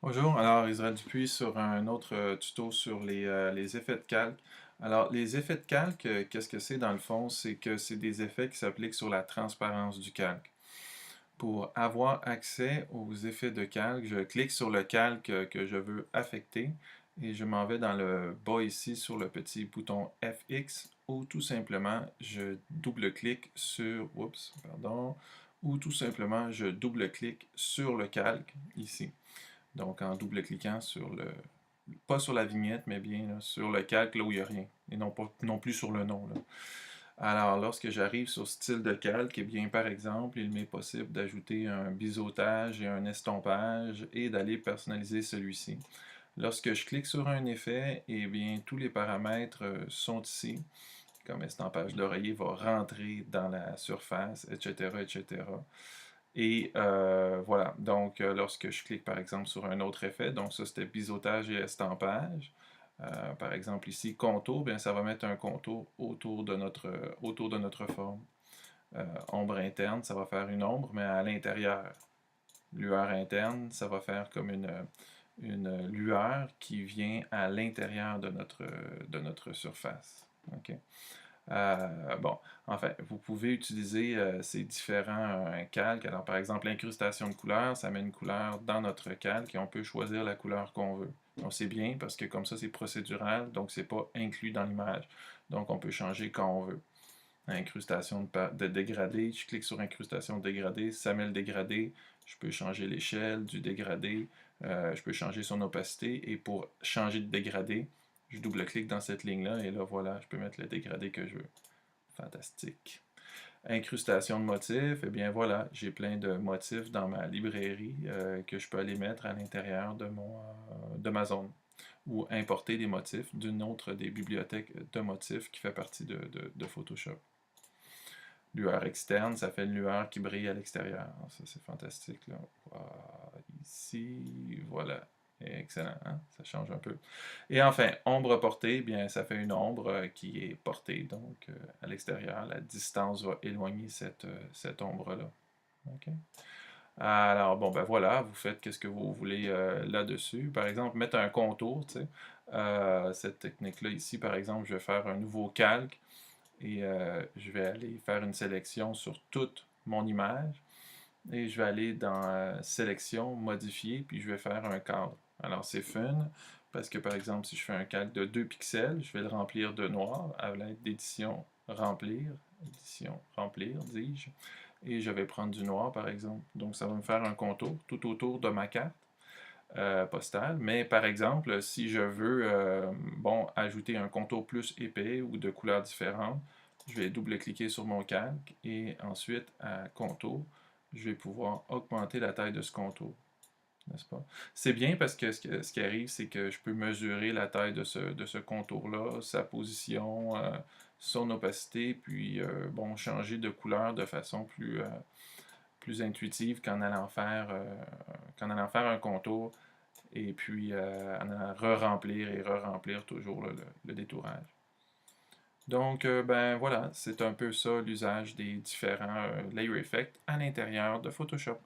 Bonjour, alors Israël Dupuis sur un autre tuto sur les effets de calque. Alors, les effets de calque, qu'est-ce que c'est dans le fond? C'est que c'est des effets qui s'appliquent sur la transparence du calque. Pour avoir accès aux effets de calque, je clique sur le calque que je veux affecter et je m'en vais dans le bas ici sur le petit bouton FX ou tout simplement je double-clique sur, oups, pardon, ou tout simplement je double-clique sur le calque ici. Donc, en double-cliquant sur pas sur la vignette, mais bien là, sur le calque, là où il n'y a rien, et non plus sur le nom, là. Alors, lorsque j'arrive sur style de calque, eh bien, par exemple, il m'est possible d'ajouter un biseautage et un estompage et d'aller personnaliser celui-ci. Lorsque je clique sur un effet, eh bien, tous les paramètres sont ici. Comme estampage d'oreiller va rentrer dans la surface, etc., etc. Et voilà, donc lorsque je clique par exemple sur un autre effet, donc ça c'était biseautage et estampage, par exemple ici contour, bien ça va mettre un contour autour de notre forme. Ombre interne, ça va faire une ombre, mais à l'intérieur. Lueur interne, ça va faire comme une lueur qui vient à l'intérieur de notre surface. Okay? Bon, enfin, vous pouvez utiliser ces différents calques. Alors, par exemple, l'incrustation de couleurs, ça met une couleur dans notre calque et on peut choisir la couleur qu'on veut. Donc, c'est bien parce que comme ça, c'est procédural, donc c'est pas inclus dans l'image. Donc, on peut changer quand on veut. Incrustation de dégradé, je clique sur incrustation de dégradé, ça met le dégradé. Je peux changer l'échelle du dégradé, je peux changer son opacité et pour changer de dégradé, je double-clique dans cette ligne-là et là, voilà, je peux mettre le dégradé que je veux. Fantastique. Incrustation de motifs, eh bien voilà, j'ai plein de motifs dans ma librairie que je peux aller mettre à l'intérieur de ma zone ou importer des motifs d'une autre des bibliothèques de motifs qui fait partie de Photoshop. Lueur externe, ça fait une lueur qui brille à l'extérieur. Ça, c'est fantastique, là. Wow. Ici, voilà. Excellent, hein? Ça change un peu. Et enfin, ombre portée, bien, ça fait une ombre qui est portée, donc à l'extérieur. La distance va éloigner cette ombre-là. OK? Alors, bon, ben voilà, vous faites qu'est-ce que vous voulez là-dessus. Par exemple, mettre un contour, tu sais. Cette technique-là ici, par exemple, je vais faire un nouveau calque et je vais aller faire une sélection sur toute mon image et je vais aller dans sélection, modifier, puis je vais faire un cadre. Alors c'est fun parce que par exemple si je fais un calque de 2 pixels, je vais le remplir de noir à l'aide d'édition remplir, dis-je, et je vais prendre du noir par exemple. Donc ça va me faire un contour tout autour de ma carte postale. Mais par exemple, si je veux bon, ajouter un contour plus épais ou de couleurs différentes, je vais double-cliquer sur mon calque et ensuite à contour, je vais pouvoir augmenter la taille de ce contour. N'est-ce pas? C'est bien parce que ce qui arrive, c'est que je peux mesurer la taille de ce contour-là, sa position, son opacité, puis bon, changer de couleur de façon plus intuitive qu'en allant faire un contour et puis en re-remplir et re-remplir toujours le détourage. Donc, ben voilà, c'est un peu ça l'usage des différents layer effects à l'intérieur de Photoshop.